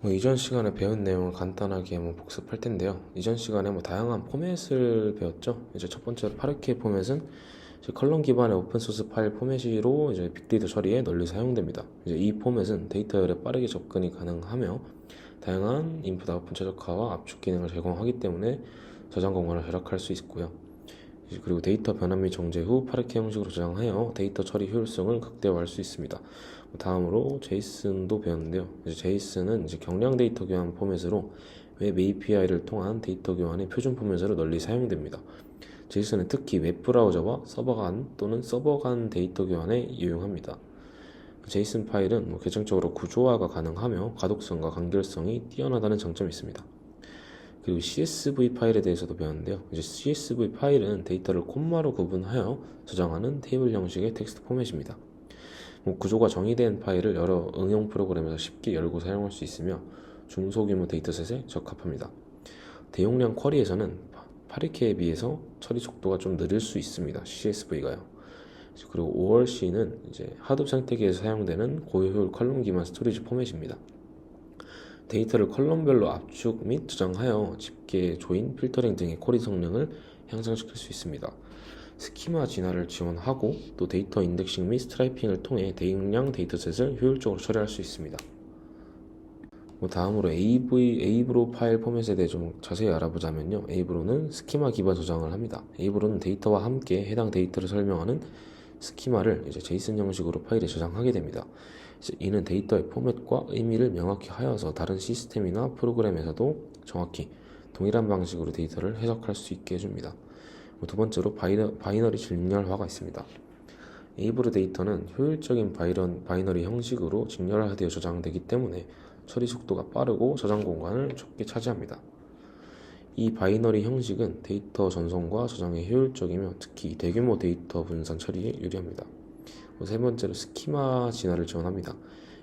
이전 시간에 배운 내용을 간단하게 복습할 텐데요. 이전 시간에 다양한 포맷을 배웠죠. 이제 첫 번째로 파르케 포맷은 이제 컬럼 기반의 오픈소스 파일 포맷으로 이제 빅데이터 처리에 널리 사용됩니다. 이제 이 포맷은 데이터열에 빠르게 접근이 가능하며 다양한 인풋 아웃풋 최적화와 압축 기능을 제공하기 때문에 저장 공간을 절약할 수 있고요. 그리고 데이터 변환 및 정제 후 파르케 형식으로 저장하여 데이터 처리 효율성을 극대화할 수 있습니다. 다음으로 제이슨도 배웠는데요. 제이슨은 경량 데이터 교환 포맷으로 웹 API를 통한 데이터 교환의 표준 포맷으로 널리 사용됩니다. 제이슨은 특히 웹 브라우저와 서버 간 또는 서버 간 데이터 교환에 유용합니다. 제이슨 파일은 계정적으로 구조화가 가능하며 가독성과 간결성이 뛰어나다는 장점이 있습니다. 그리고 CSV 파일에 대해서도 배웠는데요. 이제 CSV 파일은 데이터를 콤마로 구분하여 저장하는 테이블 형식의 텍스트 포맷입니다. 구조가 정의된 파일을 여러 응용 프로그램에서 쉽게 열고 사용할 수 있으며 중소규모 데이터셋에 적합합니다. 대용량 쿼리에서는 파리케에 비해서 처리 속도가 좀 느릴 수 있습니다. CSV가요. 그리고 ORC는 이제 하드 생태계에서 사용되는 고효율 컬럼 기반 스토리지 포맷입니다. 데이터를 컬럼별로 압축 및 저장하여 집계, 조인, 필터링 등의 쿼리 성능을 향상시킬 수 있습니다. 스키마 진화를 지원하고 또 데이터 인덱싱 및 스트라이핑을 통해 대용량 데이터셋을 효율적으로 처리할 수 있습니다. 다음으로 에이브로 파일 포맷에 대해 좀 자세히 알아보자면요. 에이브로는 스키마 기반 저장을 합니다. 에이브로는 데이터와 함께 해당 데이터를 설명하는 스키마를 이제 제이슨 형식으로 파일에 저장하게 됩니다. 이는 데이터의 포맷과 의미를 명확히 하여서 다른 시스템이나 프로그램에서도 정확히 동일한 방식으로 데이터를 해석할 수 있게 해줍니다. 두 번째로 바이너리 직렬화가 있습니다. 에이브로 데이터는 효율적인 바이너리 형식으로 직렬화되어 저장되기 때문에 처리 속도가 빠르고 저장 공간을 좁게 차지합니다. 이 바이너리 형식은 데이터 전송과 저장에 효율적이며 특히 대규모 데이터 분산 처리에 유리합니다. 세 번째로 스키마 진화를 지원합니다.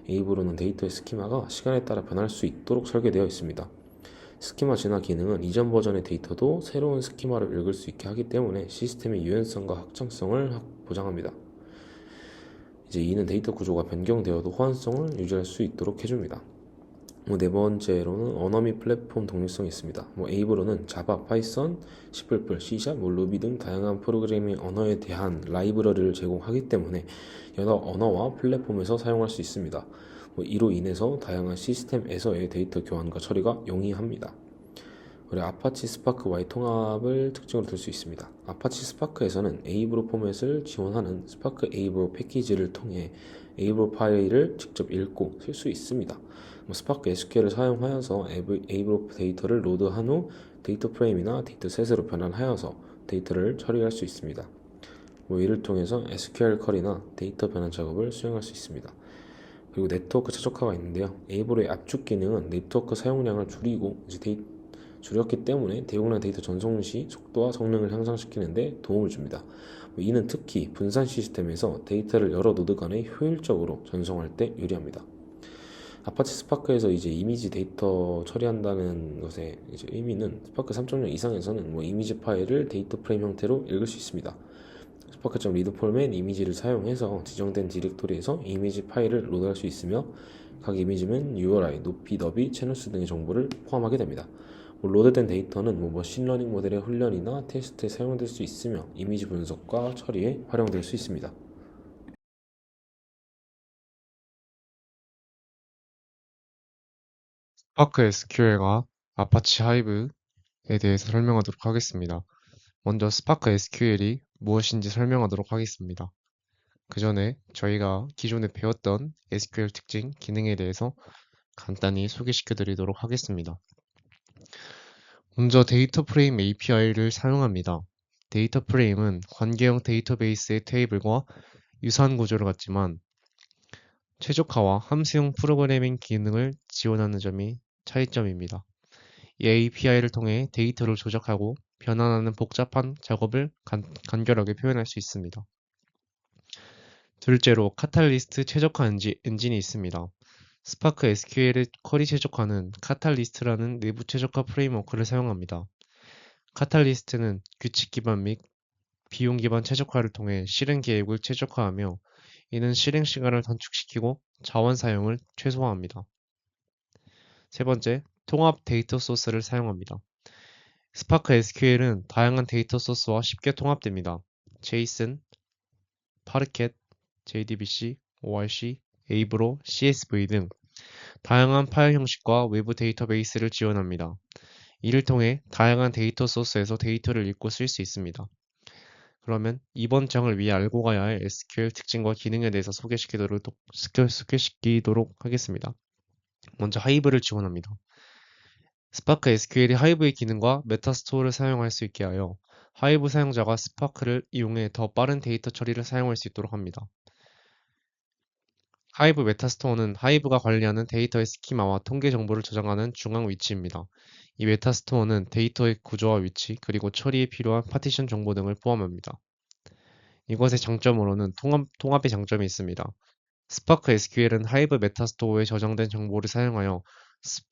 에이브로는 데이터의 스키마가 시간에 따라 변할 수 있도록 설계되어 있습니다. 스키마 진화 기능은 이전 버전의 데이터도 새로운 스키마를 읽을 수 있게 하기 때문에 시스템의 유연성과 확장성을 보장합니다. 이는 데이터 구조가 변경되어도 호환성을 유지할 수 있도록 해줍니다. 네 번째로는 언어 및 플랫폼 독립성이 있습니다. 에이브로는 자바, 파이썬, C++, C#, 루비 등 다양한 프로그래밍 언어에 대한 라이브러리를 제공하기 때문에 여러 언어와 플랫폼에서 사용할 수 있습니다. 이로 인해서 다양한 시스템에서의 데이터 교환과 처리가 용이합니다. 그리고 아파치 스파크 Y 통합을 특징으로 들 수 있습니다. 아파치 스파크에서는 에이브로 포맷을 지원하는 스파크 에이브로 패키지를 통해 에이브로 파일을 직접 읽고 쓸 수 있습니다. 스파크 SQL을 사용하여서 에이브로 데이터를 로드한 후 데이터 프레임이나 데이터셋으로 변환하여서 데이터를 처리할 수 있습니다. 이를 통해서 SQL 쿼리나 데이터 변환 작업을 수행할 수 있습니다. 그리고 네트워크 최적화가 있는데요. 에이브로의 압축 기능은 네트워크 사용량을 줄였기 때문에 대용량 데이터 전송 시 속도와 성능을 향상시키는 데 도움을 줍니다. 이는 특히 분산 시스템에서 데이터를 여러 노드 간에 효율적으로 전송할 때 유리합니다. 아파치 스파크에서 이미지 데이터 처리한다는 것의 의미는 스파크 3.0 이상에서는 이미지 파일을 데이터 프레임 형태로 읽을 수 있습니다. 스파크.리드 포맷 이미지를 사용해서 지정된 디렉토리에서 이미지 파일을 로드할 수 있으며 각 이미지는 URI, 높이, 너비, 채널 수 등의 정보를 포함하게 됩니다. 로드된 데이터는 머신러닝 모델의 훈련이나 테스트에 사용될 수 있으며 이미지 분석과 처리에 활용될 수 있습니다. 스파크 SQL과 아파치 하이브에 대해서 설명하도록 하겠습니다. 먼저 스파크 SQL이 무엇인지 설명하도록 하겠습니다. 그 전에 저희가 기존에 배웠던 SQL 특징, 기능에 대해서 간단히 소개시켜 드리도록 하겠습니다. 먼저 데이터 프레임 API를 사용합니다. 데이터 프레임은 관계형 데이터베이스의 테이블과 유사한 구조를 갖지만 최적화와 함수형 프로그래밍 기능을 지원하는 점이 차이점입니다. 이 API를 통해 데이터를 조작하고 변환하는 복잡한 작업을 간결하게 표현할 수 있습니다. 둘째로 카탈리스트 최적화 엔진이 있습니다. 스파크 SQL의 쿼리 최적화는 카탈리스트라는 내부 최적화 프레임워크를 사용합니다. 카탈리스트는 규칙 기반 및 비용 기반 최적화를 통해 실행 계획을 최적화하며 이는 실행 시간을 단축시키고 자원 사용을 최소화합니다. 세 번째, 통합 데이터 소스를 사용합니다. 스파크 SQL은 다양한 데이터 소스와 쉽게 통합됩니다. JSON, 파르켓, JDBC, ORC, 에이브로, CSV 등 다양한 파일 형식과 외부 데이터베이스를 지원합니다. 이를 통해 다양한 데이터 소스에서 데이터를 읽고 쓸 수 있습니다. 그러면 이번 장을 위해 알고 가야 할 SQL 특징과 기능에 대해서 소개시키도록 하겠습니다. 먼저 하이브를 지원합니다. 스파크 SQL이 하이브의 기능과 메타스토어를 사용할 수 있게 하여 하이브 사용자가 스파크를 이용해 더 빠른 데이터 처리를 사용할 수 있도록 합니다. 하이브 메타스토어는 하이브가 관리하는 데이터의 스키마와 통계 정보를 저장하는 중앙 위치입니다. 이 메타스토어는 데이터의 구조와 위치, 그리고 처리에 필요한 파티션 정보 등을 포함합니다. 이것의 장점으로는 통합의 장점이 있습니다. 스파크 SQL은 하이브 메타스토어에 저장된 정보를 사용하여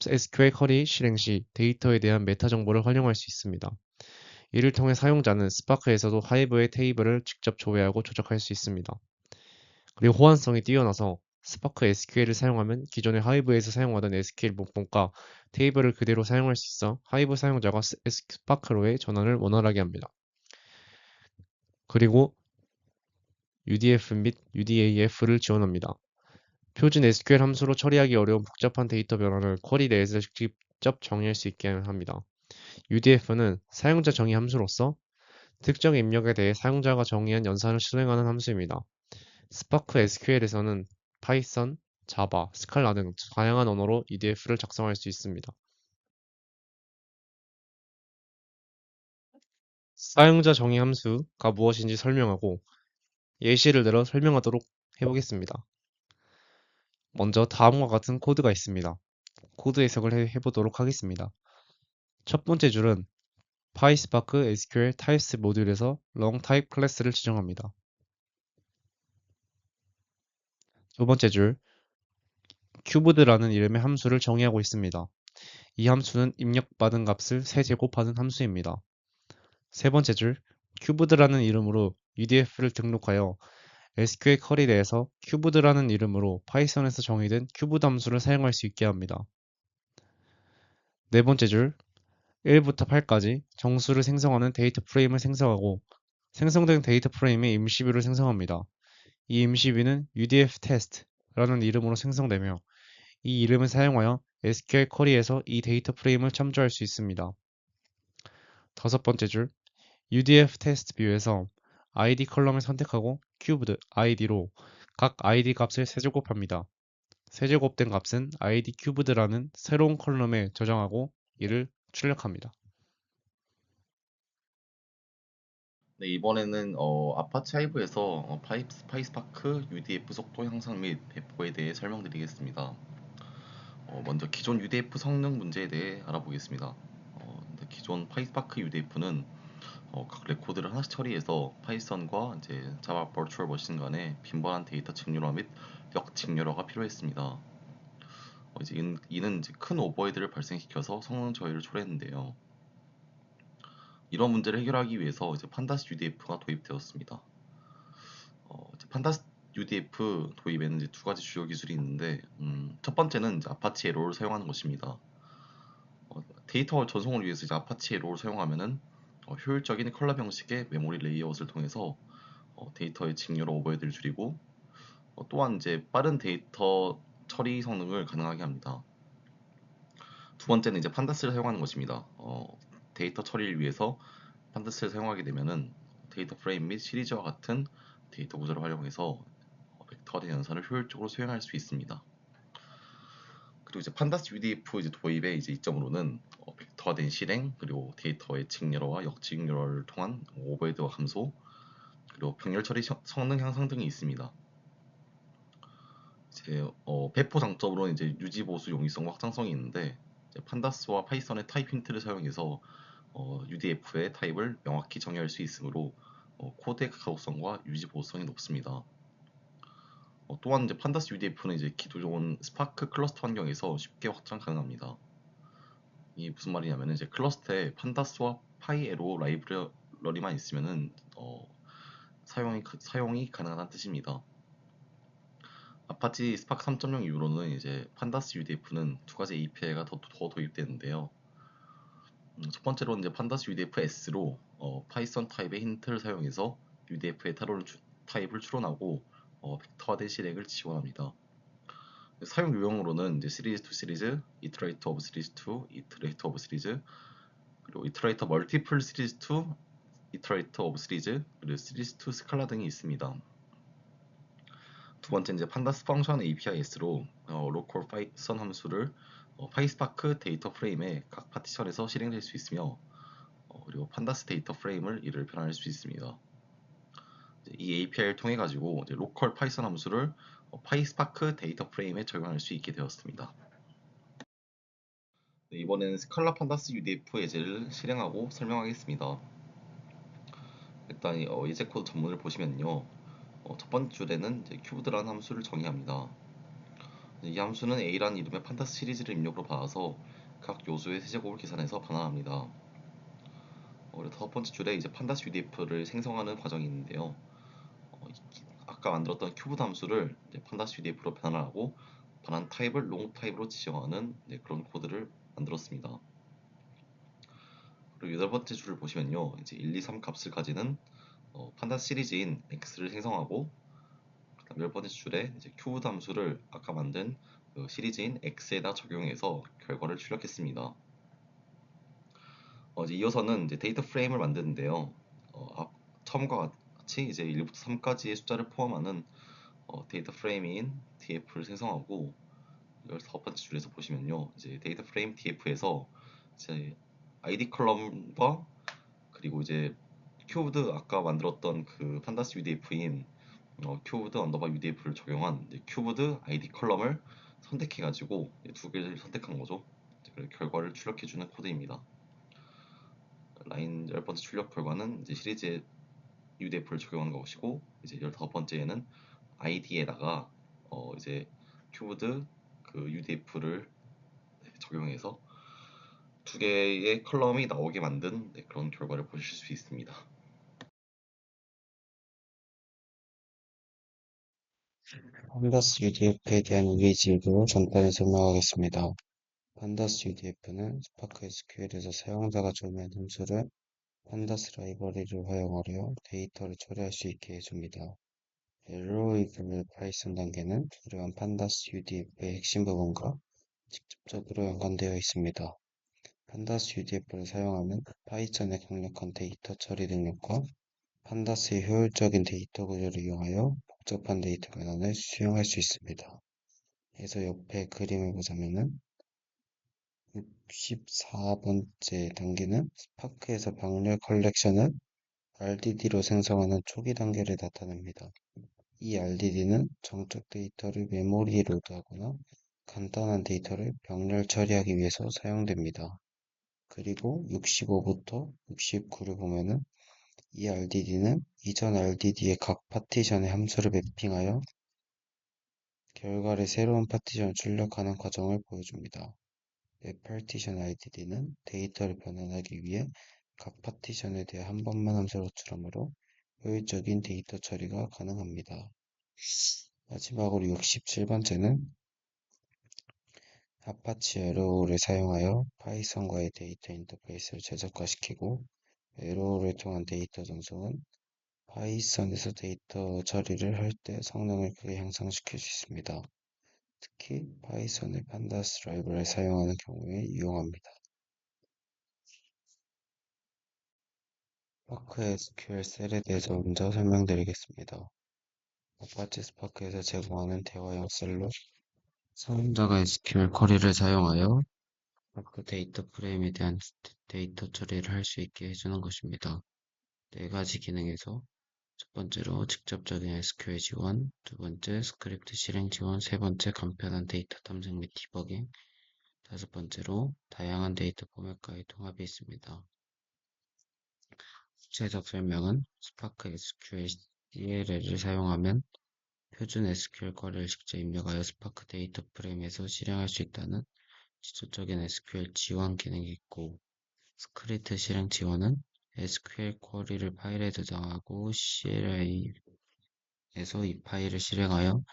SQL 쿼리 실행 시 데이터에 대한 메타 정보를 활용할 수 있습니다. 이를 통해 사용자는 스파크에서도 하이브의 테이블을 직접 조회하고 조작할 수 있습니다. 그리고 호환성이 뛰어나서 스파크 SQL을 사용하면 기존의 하이브에서 사용하던 SQL 문법과 테이블을 그대로 사용할 수 있어 하이브 사용자가 스파크로의 전환을 원활하게 합니다. 그리고 UDF 및 UDAF를 지원합니다. 표준 SQL 함수로 처리하기 어려운 복잡한 데이터 변화를 쿼리 내에서 직접 정의할 수 있게 합니다. UDF는 사용자 정의 함수로서 특정 입력에 대해 사용자가 정의한 연산을 수행하는 함수입니다. 스파크 SQL에서는 파이썬, 자바, 스칼라 등 다양한 언어로 UDF를 작성할 수 있습니다. 사용자 정의 함수가 무엇인지 설명하고 예시를 들어 설명하도록 해보겠습니다. 먼저 다음과 같은 코드가 있습니다. 코드 해석을 해보도록 하겠습니다. 첫 번째 줄은 파이스파크 SQL 타입스 모듈에서 long type 클래스를 지정합니다. 두 번째 줄 cuboid라는 이름의 함수를 정의하고 있습니다. 이 함수는 입력받은 값을 세제곱하는 함수입니다. 세 번째 줄 cuboid라는 이름으로 UDF를 등록하여 SQL 쿼리 내에서 cuboid라는 이름으로 파이썬에서 정의된 cuboid 함수를 사용할 수 있게 합니다. 네 번째 줄 1부터 8까지 정수를 생성하는 데이터 프레임을 생성하고 생성된 데이터 프레임의 임시뷰를 생성합니다. 이 임시뷰는 UDF 테스트라는 이름으로 생성되며 이 이름을 사용하여 SQL 쿼리에서 이 데이터 프레임을 참조할 수 있습니다. 다섯 번째 줄 UDF 테스트 뷰에서 ID 컬럼을 선택하고 cubed id로 각 ID 값을 세제곱합니다. 세제곱된 값은 ID cubed라는 새로운 컬럼에 저장하고 이를 출력합니다. 네, 이번에는 아파치 하이브에서 파이스파크 UDF 속도 향상 및 배포에 대해 설명드리겠습니다. 먼저 기존 UDF 성능 문제에 대해 알아보겠습니다. 근데 기존 파이스파크 UDF는 각 레코드를 하나씩 처리해서 파이썬과 이제 자바 버추얼 머신 간의 빈번한 데이터 직렬화 및 역직렬화가 필요했습니다. 이제 이는 이제 큰 오버헤드를 발생시켜서 성능 저해를 초래했는데요. 이런 문제를 해결하기 위해서 이제 판다스 UDF가 도입되었습니다. 이제 판다스 UDF 도입에는 이제 두 가지 주요 기술이 있는데, 첫 번째는 이제 아파치 에로를 사용하는 것입니다. 데이터 전송을 위해서 이제 아파치 에로를 사용하면은 효율적인 컬러 형식의 메모리 레이아웃을 통해서 데이터의 직렬화 오버헤드를 줄이고, 또한 이제 빠른 데이터 처리 성능을 가능하게 합니다. 두 번째는 이제 판다스를 사용하는 것입니다. 데이터 처리를 위해서 판다스를 사용하게 되면은 데이터 프레임 및 시리즈와 같은 데이터 구조를 활용해서 벡터화된 연산을 효율적으로 수행할 수 있습니다. 그리고 이제 판다스 UDF 이제 도입의 이제 이점으로는 벡터화된 실행, 그리고 데이터의 직렬화와 역직렬화를 통한 오버헤드와 감소, 그리고 병렬 처리 성능 향상 등이 있습니다. 이제 배포 장점으로는 이제 유지 보수 용이성과 확장성이 있는데, 이제 판다스와 파이썬의 타입 힌트를 사용해서 UDF의 타입을 명확히 정의할 수 있으므로 코드의 가독성과 유지 보수성이 높습니다. 또한 이제 판다스 UDF는 이제 기존 스파크 클러스터 환경에서 쉽게 확장 가능합니다. 이게 무슨 말이냐면 이제 클러스터에 판다스와 파이에로 라이브러리만 있으면은 사용이 가능하다는 뜻입니다. 아파치 스파크 3.0 이후로는 이제 판다스 UDF는 두 가지 API가 더 도입되는데요. 첫 번째로 이제 판다스 UDF S로 파이썬 타입의 힌트를 사용해서 UDF의 타입을 추론하고 벡터화된 실행을 지원합니다. 사용 유형으로는 이제 시리즈 투 시리즈, 이터레이터 오브 시리즈 투, 이터레이터 오브 시리즈, 그리고 이터레이터 멀티플 시리즈 투, 이터레이터 오브 시리즈, 그리고 시리즈 투 스칼라 등이 있습니다. 두 번째 이제 판다스 펑션 API-S로 로컬 파이썬 함수를 파이스파크 데이터 프레임의 각 파티션에서 실행될 수 있으며 그리고 판다스 데이터 프레임을 이를 변환할 수 있습니다. 이 API를 통해 가지고 로컬 파이썬 함수를 파이스파크 데이터 프레임에 적용할 수 있게 되었습니다. 네, 이번에는 스칼라 판다스 UDF 예제를 실행하고 설명하겠습니다. 일단 예제 코드 전문을 보시면요. 첫 번째 줄에는 큐브드라는 함수를 정의합니다. 이 함수는 A라는 이름의 판다스 시리즈를 입력으로 받아서 각 요소의 세제곱을 계산해서 반환합니다. 그리고 첫 번째 줄에 이제 판다스 UDF를 생성하는 과정이 있는데요. 아까 만들었던 큐브드 함수를 이제 판다스 UDF로 변환하고 반환 타입을 롱 타입으로 지정하는 그런 코드를 만들었습니다. 그리고 여덟 번째 줄을 보시면요, 이제 1, 2, 3 값을 가지는 판다스 시리즈인 x를 생성하고, 그다음 열 번째 줄에 이제 큐브드 함수를 아까 만든 그 시리즈인 x에다 적용해서 결과를 출력했습니다. 이제 이어서는 이제 데이터 프레임을 만드는데요. 처음과 같이 이제 1부터 3까지의 숫자를 포함하는 데이터 프레임인 df를 생성하고, 14번째 줄에서 보시면요, 이제 데이터 프레임 df에서 이제 id 컬럼과 그리고 이제 큐브드 아까 만들었던 그 판다스 UDF인 큐브드 언더바 UDF를 적용한 이제 큐브드 id 컬럼을 선택해가지고 두 개를 선택한 거죠. 그래서 결과를 출력해주는 코드입니다. 라인 열 번째 출력 결과는 이제 시리즈 UDF를 적용한 것이고, 이제 15번째에는 id에다가 이제 큐브드 그 UDF를 적용해서 두 개의 컬럼이 나오게 만든 그런 결과를 보실 수 있습니다. 판다스 UDF에 대한 이미지로 간단히 설명하겠습니다. 판다스 UDF는 스파크 SQL에서 사용자가 조회한 함수를 판다스 라이브러리를 활용하여 데이터를 처리할 수 있게 해줍니다. LO이글 파이썬 단계는 이러한 판다스 UDF의 핵심 부분과 직접적으로 연관되어 있습니다. 판다스 UDF를 사용하면 파이썬의 강력한 데이터 처리 능력과 판다스의 효율적인 데이터 구조를 이용하여 복잡한 데이터 변환을 수행할 수 있습니다. 그래서 옆에 그림을 보자면은 64번째 단계는 스파크에서 병렬 컬렉션을 RDD로 생성하는 초기 단계를 나타냅니다. 이 RDD는 정적 데이터를 메모리에 로드하거나 간단한 데이터를 병렬 처리하기 위해서 사용됩니다. 그리고 65부터 69를 보면은 이 RDD는 이전 RDD의 각 파티션의 함수를 매핑하여 결과를 새로운 파티션을 출력하는 과정을 보여줍니다. 웹 파티션 RDD는 데이터를 변환하기 위해 각 파티션에 대해 한 번만 함수를 호출하므로 효율적인 데이터 처리가 가능합니다. 마지막으로 67번째는 아파치 에로우를 사용하여 파이썬과의 데이터 인터페이스를 최적화시키고 에로우를 통한 데이터 전송은 파이썬에서 데이터 처리를 할 때 성능을 크게 향상시킬 수 있습니다. 특히 파이썬의 판다스 라이브를 사용하는 경우에 유용합니다. 스파크 SQL 셀에 대해서 먼저 설명드리겠습니다. 아파치 스파크에서 제공하는 대화형 셀로 사용자가 SQL 쿼리를 사용하여 스파크 데이터 프레임에 대한 데이터 처리를 할 수 있게 해주는 것입니다. 네 가지 기능에서 첫 번째로 직접적인 SQL 지원, 두 번째 스크립트 실행 지원, 세 번째 간편한 데이터 탐색 및 디버깅, 다섯 번째로 다양한 데이터 포맷과의 통합이 있습니다. 구체적 설명은 스파크 SQL CLL을 사용하면 표준 SQL 쿼리를 직접 입력하여 스파크 데이터 프레임에서 실행할 수 있다는 기초적인 SQL 지원 기능이 있고, 스크립트 실행 지원은 SQL 쿼리를 파일에 저장하고 CLI에서 이 파일을 실행하여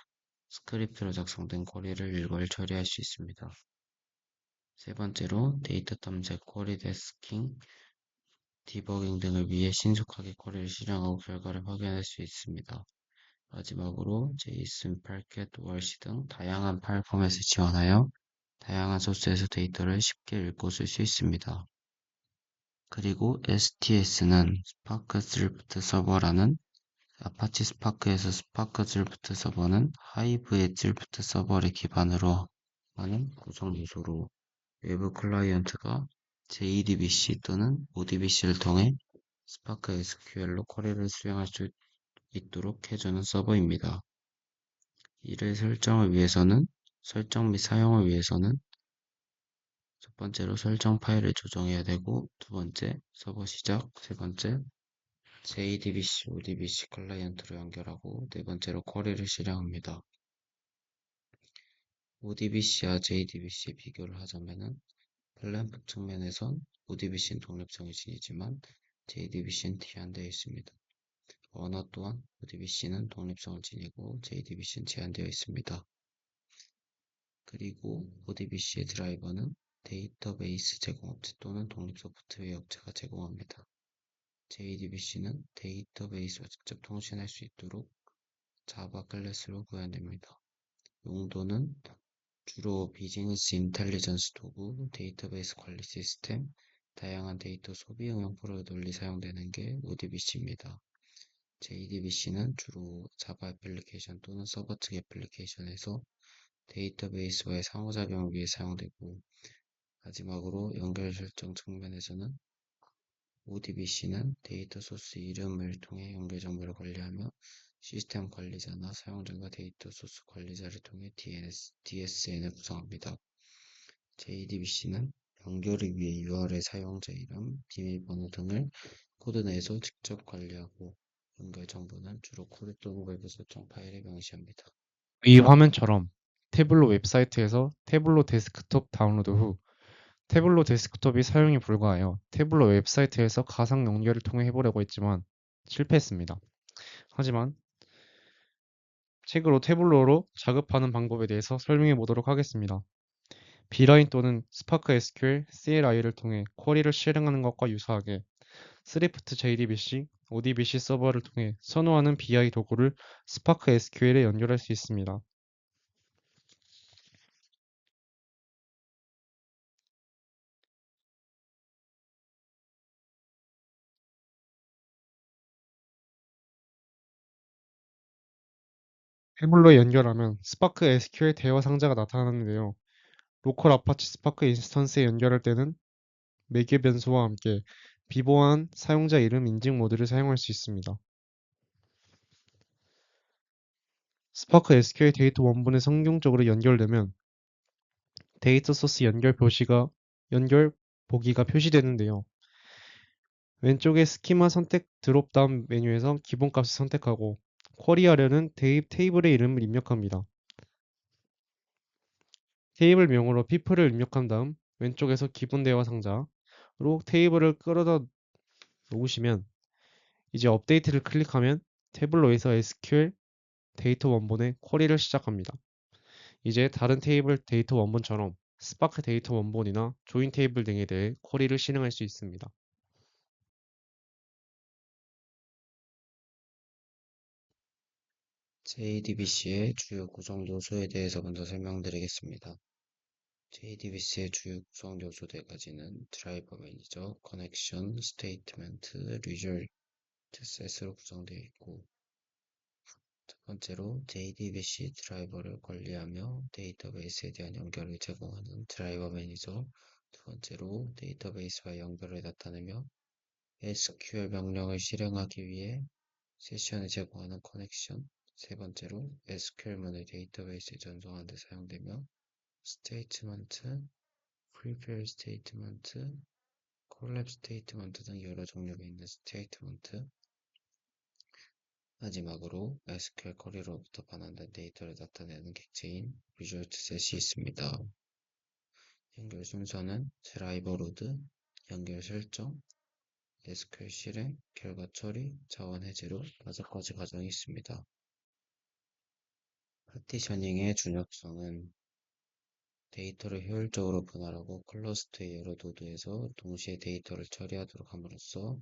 스크립트로 작성된 쿼리를 일괄 처리할 수 있습니다. 세 번째로 데이터 탐색, 쿼리 데스킹, 디버깅 등을 위해 신속하게 쿼리를 실행하고 결과를 확인할 수 있습니다. 마지막으로 JSON, Parquet, 월시 등 다양한 파일 포맷을 지원하여 다양한 소스에서 데이터를 쉽게 읽고 쓸 수 있습니다. 그리고 STS는 스파크 스위프트 서버라는 아파치 스파크에서 스파크 스위프트 서버는 하이브의 스위프트 서버를 기반으로 하는 구성 요소로 외부 클라이언트가 JDBC 또는 ODBC를 통해 스파크 SQL로 쿼리를 수행할 수 있도록 해주는 서버입니다. 이를 설정 및 사용을 위해서는 첫 번째로 설정 파일을 조정해야 되고, 두 번째 서버 시작, 세 번째 JDBC, ODBC 클라이언트로 연결하고, 네 번째로 쿼리를 실행합니다. ODBC와 JDBC의 비교를 하자면은 플랫폼 측면에선 ODBC는 독립성을 지니지만 JDBC는 제한되어 있습니다. 언어 또한 ODBC는 독립성을 지니고 JDBC는 제한되어 있습니다. 그리고 ODBC의 드라이버는 데이터베이스 제공업체 또는 독립 소프트웨어 업체가 제공합니다. JDBC는 데이터베이스와 직접 통신할 수 있도록 자바 클래스로 구현됩니다. 용도는 주로 비즈니스 인텔리전스 도구, 데이터베이스 관리 시스템, 다양한 데이터 소비 응용 프로에 널리 사용되는 게 ODBC입니다. JDBC는 주로 자바 애플리케이션 또는 서버 측 애플리케이션에서 데이터베이스와의 상호작용을 위해 사용되고, 마지막으로 연결 설정 측면에서는 ODBC는 데이터 소스 이름을 통해 연결 정보를 관리하며 시스템 관리자나 사용자가 데이터 소스 관리자를 통해 DSN을 구성합니다. JDBC는 연결을 위해 URL 사용자 이름, 비밀번호 등을 코드 내에서 직접 관리하고, 연결 정보는 주로 코드 또는 외부 설정 파일에 명시합니다. 위 화면처럼 태블로 웹사이트에서 태블로 데스크톱 다운로드 후 태블로 데스크톱이 사용이 불가하여 태블로 웹사이트에서 가상 연결을 통해 해보려고 했지만 실패했습니다. 하지만 책으로 태블로로 작업하는 방법에 대해서 설명해 보도록 하겠습니다. B라인 또는 스파크 SQL, CLI를 통해 쿼리를 실행하는 것과 유사하게 스리프트 JDBC, ODBC 서버를 통해 선호하는 BI 도구를 스파크 SQL에 연결할 수 있습니다. 태블로에 연결하면 스파크 SQL 대화 상자가 나타나는데요. 로컬 아파치 스파크 인스턴스에 연결할 때는 매개 변수와 함께 비보안 사용자 이름 인증 모드를 사용할 수 있습니다. 스파크 SQL 데이터 원본에 성공적으로 연결되면 데이터 소스 연결 보기가 표시되는데요. 왼쪽에 스키마 선택 드롭다운 메뉴에서 기본값을 선택하고 쿼리하려는 테이블의 이름을 입력합니다. 테이블 명으로 people을 입력한 다음 왼쪽에서 기본 대화 상자로 테이블을 끌어다 놓으시면 이제 업데이트를 클릭하면 태블로에서 SQL 데이터 원본의 쿼리를 시작합니다. 이제 다른 테이블 데이터 원본처럼 스파크 데이터 원본이나 조인 테이블 등에 대해 쿼리를 실행할 수 있습니다. JDBC의 주요 구성 요소에 대해서 먼저 설명드리겠습니다. JDBC의 주요 구성 요소 네 가지는 드라이버 매니저, 커넥션, 스테이트먼트, 리졸트 셋으로 구성되어 있고, 첫 번째로 JDBC 드라이버를 관리하며 데이터베이스에 대한 연결을 제공하는 드라이버 매니저, 두 번째로 데이터베이스와 연결을 나타내며 SQL 명령을 실행하기 위해 세션을 제공하는 커넥션, 세 번째로 SQL문을 데이터베이스에 전송하는 데 사용되며 스테이트먼트, 프리페어 스테이트먼트, 콜랩 스테이트먼트 등 여러 종류가 있는 스테이트먼트, 마지막으로 SQL 쿼리로부터 반환된 데이터를 나타내는 객체인 리졸트 셋이 있습니다. 연결 순서는 드라이버 로드, 연결 설정, SQL 실행, 결과 처리, 자원 해제로 5가지 과정이 있습니다. 파티셔닝의 중요성은 데이터를 효율적으로 분할하고 클러스터의 여러 노드에서 동시에 데이터를 처리하도록 함으로써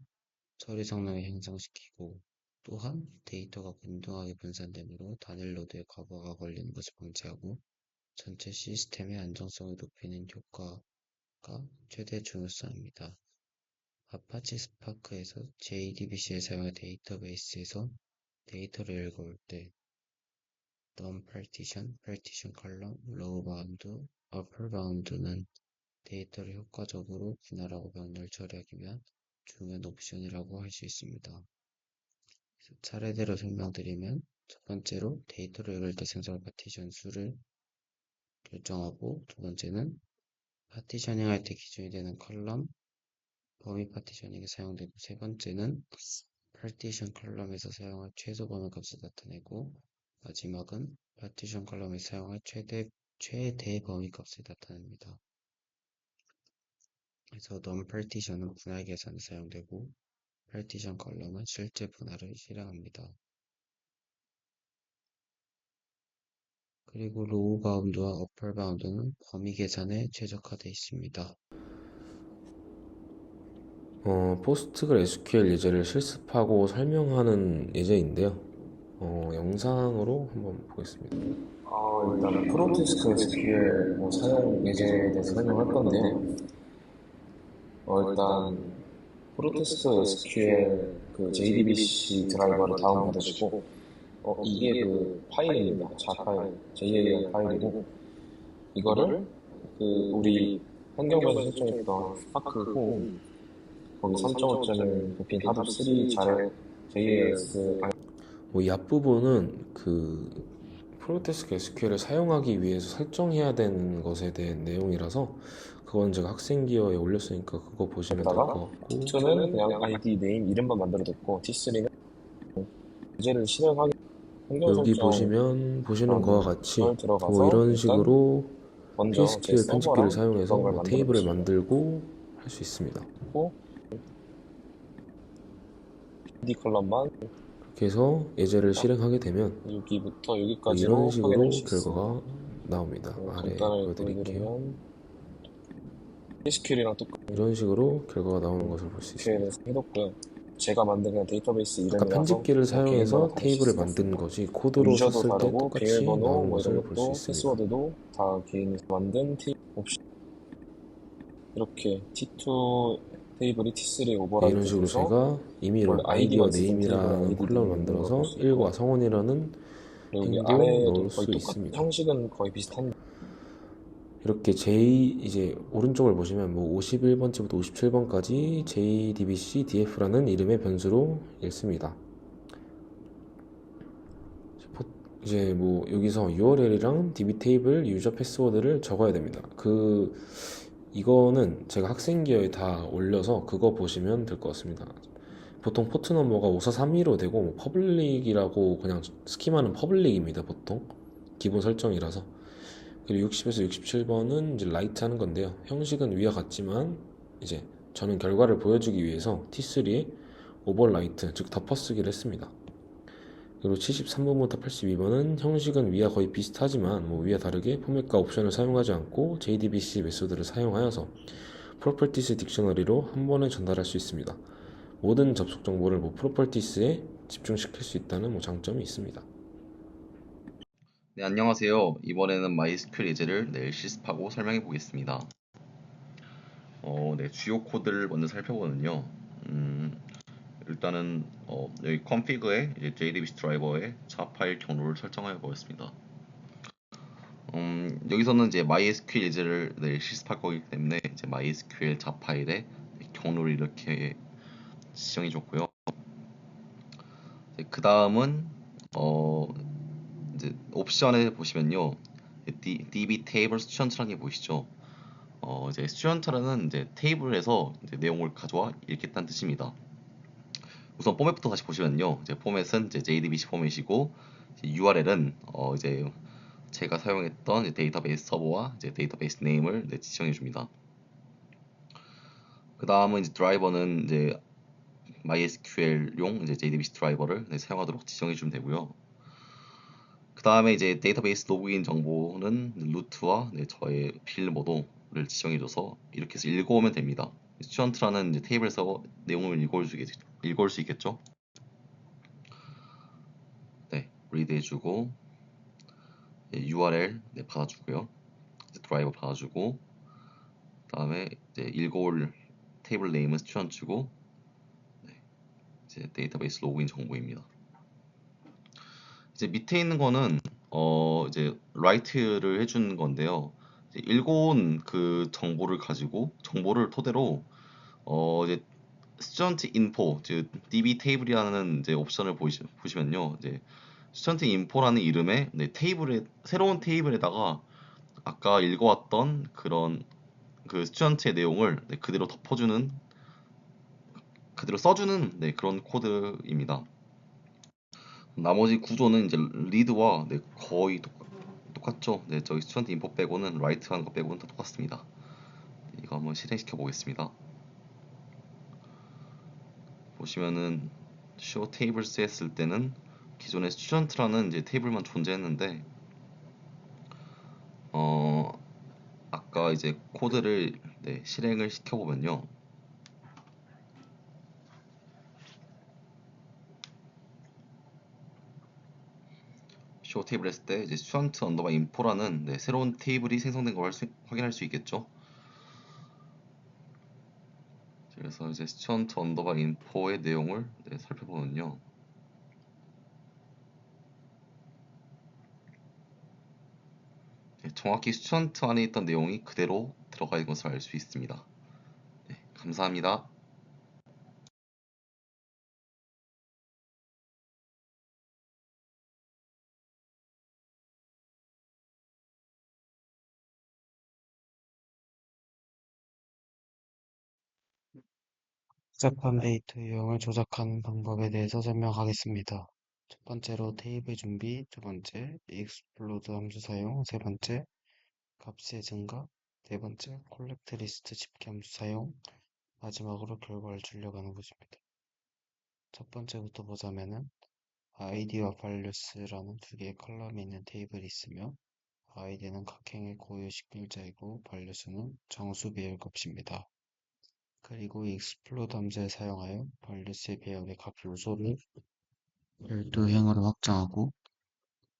처리 성능을 향상시키고, 또한 데이터가 균등하게 분산되므로 단일 노드에 과부하가 걸리는 것을 방지하고 전체 시스템의 안정성을 높이는 효과가 최대 중요성입니다. 아파치 스파크에서 JDBC를 사용한 데이터베이스에서 데이터를 읽어올 때 num partition, partition column, row bound, upper bound는 데이터를 효과적으로 분할하고 명령을 처리하기 위한 중요한 옵션이라고 할 수 있습니다. 그래서 차례대로 설명드리면, 첫 번째로 데이터를 읽을 때 생성할 파티션 수를 결정하고, 두 번째는 파티셔닝 할 때 기준이 되는 컬럼, 범위 파티셔닝에 사용되고, 세 번째는 파티션 컬럼에서 사용할 최소 범위 값을 나타내고, 마지막은 파티션 컬럼에서 사용할 최대 범위 값을 나타냅니다. 그래서 non partition은 분할 계산에 사용되고, partition 컬럼은 실제 분할을 실행합니다. 그리고 로우 바운드와 어퍼 바운드는 범위 계산에 최적화되어 있습니다. 포스트글 SQL 예제를 실습하고 설명하는 예제인데요. 영상으로 한번 보겠습니다. 일단 프로토스크 SQL 사용 예제에 대해서 설명할 건데요. 일단 프로토스크 SQL 그 JDBC 드라이버를 다운받으시고 이게 그 파일입니다. 자 파일, JAR 파일이고 이거를 그 우리 환경에서 설정했던 스파크 홈 거기 3.5점을 높인 하드 3 자력 JAS 이 앞부분은 그 프로토스크 SQL을 사용하기 위해서 설정해야 되는 것에 대한 내용이라서 그건 제가 학생 기어에 올렸으니까 그거 보시면 될 것 같고 T2는 그냥 ID 네임 이름만 만들어뒀고 T3는 예제를 실행하기 여기 보시는 거와 같이 이런 식으로 PSQL 편집기를 사용해서 테이블을 만들고 할 수 있습니다. ID 컬럼만 이렇게 해서 예제를 실행하게 되면 여기부터 여기까지로 이런 식으로 확인할 수 있어요. 결과가 나옵니다. 아래 보여드릴게요. PSQL이랑 똑같은 이런 식으로 결과가 나오는 것을 볼 수 있습니다. SQL에서 해뒀고요. 제가 만든 그냥 데이터베이스 아까 이름이라서 편집기를 사용해서 비밀번호 테이블을 다를 수 있어요. 만든 것이 코드로 유저도 썼을 때 다르고 똑같이 비밀번호 나오는 뭐 것을 이런 볼 수 것도 있습니다. 패스워드도 다 개인이 만든 옵션 이렇게 T2 테이블이 T3에 오버라이트 이런 식으로 돼서 저희가 임의로 원래 아이디와 아이디가 있었던 네임이라는 테이블에 콜럼을 아이디 만들어서 넣을 수 있고, 일과 성원이라는 여기 행도 아래에도 넣을 거의 수 똑같은 있습니다. 형식은 거의 비슷한데 이렇게 이제 오른쪽을 보시면 51번째부터 57번까지 JDBC DF라는 이름의 변수로 읽습니다. 이제 여기서 URL이랑 DB 테이블 유저 패스워드를 적어야 됩니다. 이거는 제가 학생 기어에 다 올려서 그거 보시면 될 것 같습니다. 보통 포트 넘버가 5432로 되고 퍼블릭이라고 그냥 스키마는 퍼블릭입니다. 보통 기본 설정이라서. 그리고 60에서 67번은 이제 라이트 하는 건데요. 형식은 위와 같지만 이제 저는 결과를 보여주기 위해서 T3에 오버라이트 즉 덮어쓰기를 했습니다. 그리고 73번부터 82번은 형식은 위와 거의 비슷하지만 위와 다르게 포맷과 옵션을 사용하지 않고 JDBC 메소드를 사용하여서 프로퍼티스 딕셔너리로 한 번에 전달할 수 있습니다. 모든 접속 정보를 프로퍼티스에 집중시킬 수 있다는 장점이 있습니다. 네, 안녕하세요. 이번에는 MySQL 예제를 실습하고 설명해 보겠습니다. 네, 주요 코드를 먼저 살펴보면요. 일단은 여기 config에 이제 JDBC 드라이버의 자 파일 경로를 설정해 보겠습니다. 여기서는 이제 MySQL 예제를 실습할 거기 때문에 이제 MySQL 자 파일에 경로를 이렇게 지정해 줬고요. 그 다음은 이제 옵션에 보시면요, DB 테이블 스튜던트라는 게 보이시죠? 이제 스튜던트라는 이제 테이블에서 이제 내용을 가져와 읽겠다는 뜻입니다. 우선 포맷부터 다시 보시면요, 이제 포맷은 이제 JDBC 포맷이고, URL은 이제 제가 사용했던 이제 데이터베이스 서버와 이제 데이터베이스 네임을 지정해 줍니다. 그 다음은 이제 드라이버는 이제 MySQL용 이제 JDBC 드라이버를 사용하도록 지정해 주면 되고요. 그 그 다음에 이제 데이터베이스 로그인 정보는 루트와 저의 비밀번호를 지정해줘서 이렇게 해서 읽어오면 됩니다. 스튜던트라는 이제 테이블에서 내용을 읽어올 수 있겠죠. 네, 리드 해주고 URL 받아주고요. 드라이버 받아주고 그다음에 이제 읽어올 테이블 네임은 스튜던트고 이제 데이터베이스 로그인 정보입니다. 이제 밑에 있는 거는 이제 라이트를 해주는 건데요. 이제 읽어온 그 정보를 토대로 이제 스튜던트 인포, 즉 DB 테이블이라는 이제 옵션을 보시면요. 이제 스튜던트 인포라는 이름의 새로운 테이블에다가 아까 읽어왔던 그런 그 스튜던트의 내용을 그대로 써주는 그런 코드입니다. 나머지 구조는 이제 리드와 거의 똑같죠. 저기 스튜던트 인포 빼고는 라이트 하는 거 빼고는 다 똑같습니다. 이거 한번 실행시켜 보겠습니다. 보시면은 show tables 했을 때는 기존에 스튜던트라는 이제 테이블만 존재했는데 아까 이제 코드를 실행을 시켜보면요. show table 했을 때 이제 student underbar info라는 새로운 테이블이 생성된 걸 확인할 수 있겠죠. 그래서 이제 student underbar info의 내용을 살펴보면요. 정확히 student 안에 있던 내용이 그대로 들어가 있는 것을 알 수 있습니다. 감사합니다. 복잡한 데이터 유형을 조작하는 방법에 대해서 설명하겠습니다. 첫 번째로 테이블 준비, 두 번째 explode 함수 사용, 세 번째 값의 증가, 네 번째 콜렉트 리스트 집계 함수 사용, 마지막으로 결과를 출력하는 것입니다. 첫 번째부터 보자면은 id와 values라는 두 개의 컬럼이 있는 테이블이 있으며 id는 각행의 고유식 필자이고 values는 정수 배열 값입니다. 그리고 explode 함수를 사용하여 values의 배열의 각 요소를 별도 행으로 확장하고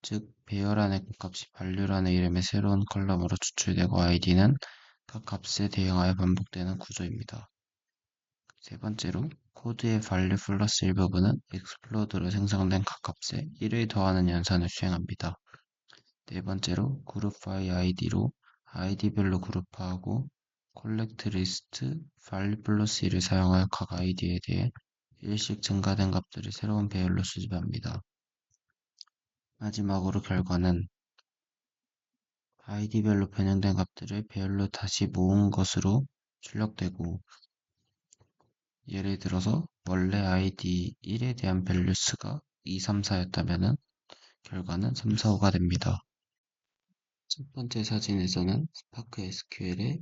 즉 배열안의 값이 value라는 이름의 새로운 컬럼으로 추출되고 id는 각 값에 대응하여 반복되는 구조입니다. 세 번째로 코드의 value 플러스 일부분은 explode로 생성된 각 값에 1을 더하는 연산을 수행합니다. 네 번째로 그룹 by id로 id별로 그룹화하고 collect list value 플러스 1을 사용하여 각 id에 대해 일씩 증가된 값들을 새로운 배열로 수집합니다. 마지막으로 결과는 id별로 변형된 값들을 배열로 다시 모은 것으로 출력되고 예를 들어서 원래 id 1에 대한 밸류스가 2, 3, 4였다면 결과는 3, 4, 5가 됩니다. 첫 번째 사진에서는 스파크 SQL에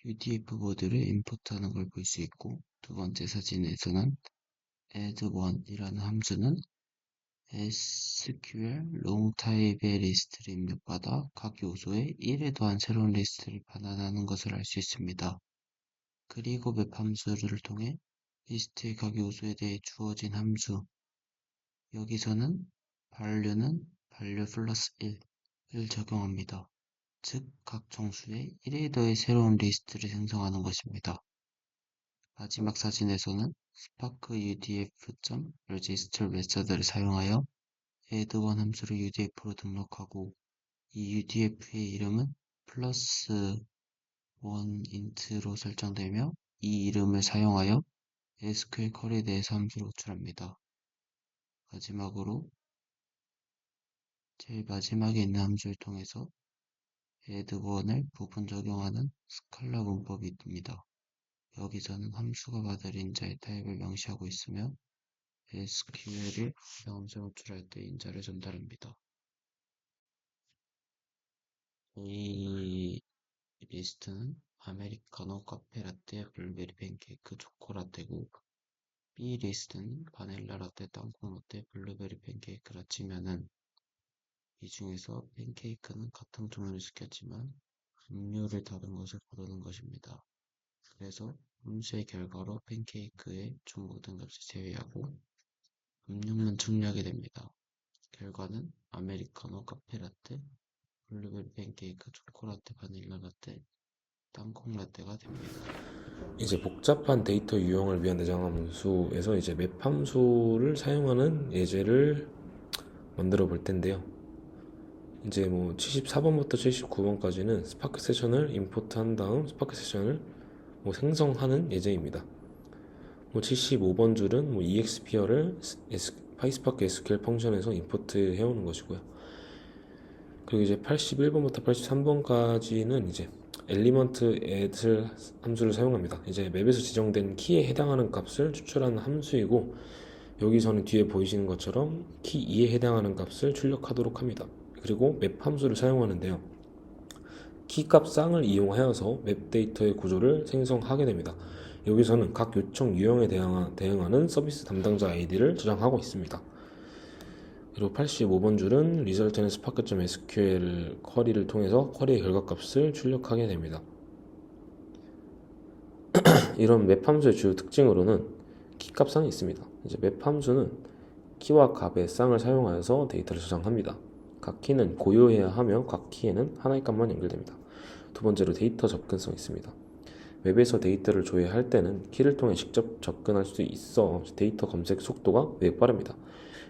UDF 보드를 임포트하는 걸 볼 수 있고 두 번째 사진에서는 add1이라는 함수는 SQL 롱 타입의 리스트를 입력받아 각 요소에 1에 더한 새로운 리스트를 반환하는 것을 알 수 있습니다. 그리고 맵 함수를 통해 리스트의 각 요소에 대해 주어진 함수 여기서는 value는 value 플러스 1을 적용합니다. 즉, 각 정수에 1에 더해 새로운 리스트를 생성하는 것입니다. 마지막 사진에서는 spark udf.register 메서드를 사용하여 add1 함수를 udf로 등록하고 이 udf의 이름은 플러스 1 int로 설정되며 이 이름을 사용하여 SQL 쿼리 내에서 함수를 호출합니다. 마지막으로 제일 마지막에 있는 함수를 통해서 add1을 부분 적용하는 스칼라 문법입니다. 여기서는 함수가 받을 인자의 타입을 명시하고 있으며 SQL이 함수를 호출할 때 인자를 전달합니다. 이 리스트는 아메리카노, 카페라떼, 블루베리 팬케이크, 초코라떼고 B 리스트는 바닐라 라떼, 땅콩 라떼, 블루베리 팬케이크라 치면은 이 중에서 팬케이크는 같은 주문을 시켰지만 음료를 다른 것을 고르는 것입니다. 그래서 함수의 결과로 팬케이크의 총 모든 값을 제외하고 음료만 청구하게 됩니다. 결과는 아메리카노, 카페라떼, 블루베리 팬케이크, 초코라떼, 바닐라 라떼, 땅콩 라떼가 됩니다. 이제 복잡한 데이터 유형을 위한 내장 함수에서 이제 맵 함수를 사용하는 예제를 만들어 볼 텐데요. 이제 뭐 74번부터 79번까지는 스파크 세션을 임포트한 다음 스파크 세션을 뭐 생성하는 예제입니다. 뭐 75번 줄은 뭐 explorer를 파이스파크 SQL 펑션에서 임포트 해오는 것이고요. 그리고 이제 81번부터 83번까지는 이제 엘리먼트 add 함수를 사용합니다. 이제 맵에서 지정된 키에 해당하는 값을 추출하는 함수이고, 여기서는 뒤에 보이시는 것처럼 키 2에 해당하는 값을 출력하도록 합니다. 그리고 맵 함수를 사용하는데요. 키값 쌍을 이용하여서 맵 데이터의 구조를 생성하게 됩니다. 여기서는 각 요청 유형에 대응하는 서비스 담당자 아이디를 저장하고 있습니다. 그리고 85번 줄은 result는 spark.sql 쿼리를 통해서 쿼리의 결과값을 출력하게 됩니다. 이런 맵 함수의 주요 특징으로는 키값상이 있습니다. 이제 맵 함수는 키와 값의 쌍을 사용하여서 데이터를 저장합니다. 각 키는 고유해야 하며 각 키에는 하나의 값만 연결됩니다. 두 번째로 데이터 접근성이 있습니다. 웹에서 데이터를 조회할 때는 키를 통해 직접 접근할 수 있어 데이터 검색 속도가 매우 빠릅니다.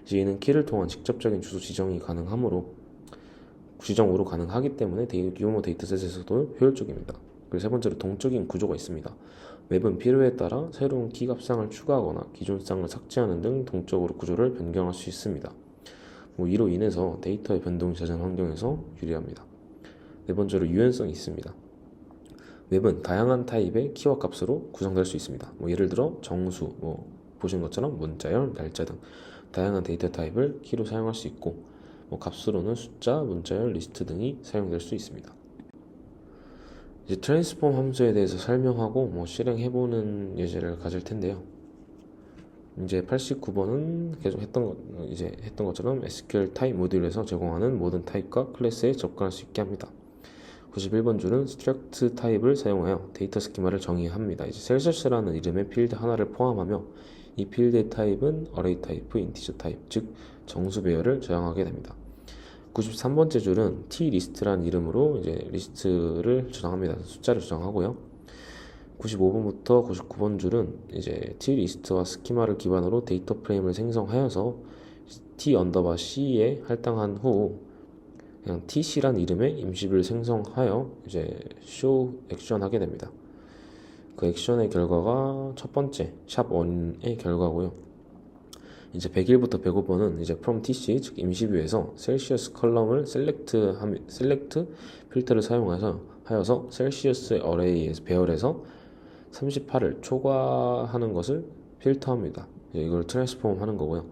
이는 키를 통한 직접적인 주소 지정으로 가능하기 때문에 규모 데이터셋에서도 효율적입니다. 그리고 세 번째로 동적인 구조가 있습니다. 웹은 필요에 따라 새로운 키 값상을 추가하거나 기존 쌍을 삭제하는 등 동적으로 구조를 변경할 수 있습니다. 이로 인해서 데이터의 변동이 잦은 환경에서 유리합니다. 네 번째로 유연성이 있습니다. 웹은 다양한 타입의 키와 값으로 구성될 수 있습니다. 예를 들어 정수, 보시는 것처럼 문자열, 날짜 등 다양한 데이터 타입을 키로 사용할 수 있고, 값으로는 숫자, 문자열, 리스트 등이 사용될 수 있습니다. 이제 트랜스폼 함수에 대해서 설명하고 실행해보는 예제를 가질 텐데요. 이제 89번은 계속 했던 것처럼 SQL 타입 모듈에서 제공하는 모든 타입과 클래스에 접근할 수 있게 합니다. 91번 줄은 struct 타입을 사용하여 데이터 스키마를 정의합니다. 이제 셀시어스라는 이름의 필드 하나를 포함하며 이 필드의 타입은 array 타입, integer 타입, 즉 정수 배열을 저장하게 됩니다. 93번째 줄은 tList라는 이름으로 이제 리스트를 저장합니다. 숫자를 저장하고요. 95번부터 99번 줄은 이제 tList와 스키마를 기반으로 데이터 프레임을 생성하여서 t_c에 할당한 후 그냥 tc란 이름의 임시비를 생성하여 이제 show 액션하게 됩니다. 그 액션의 결과가 첫 번째 샵1의 결과고요. 이제 101부터 105번은 이제 from tc 즉 임시비에서 셀시어스 컬럼을 셀렉트 필터를 사용하여서 셀시어스의 어레이에서 배열에서 38을 초과하는 것을 필터합니다. 이걸 트랜스폼 하는 거고요.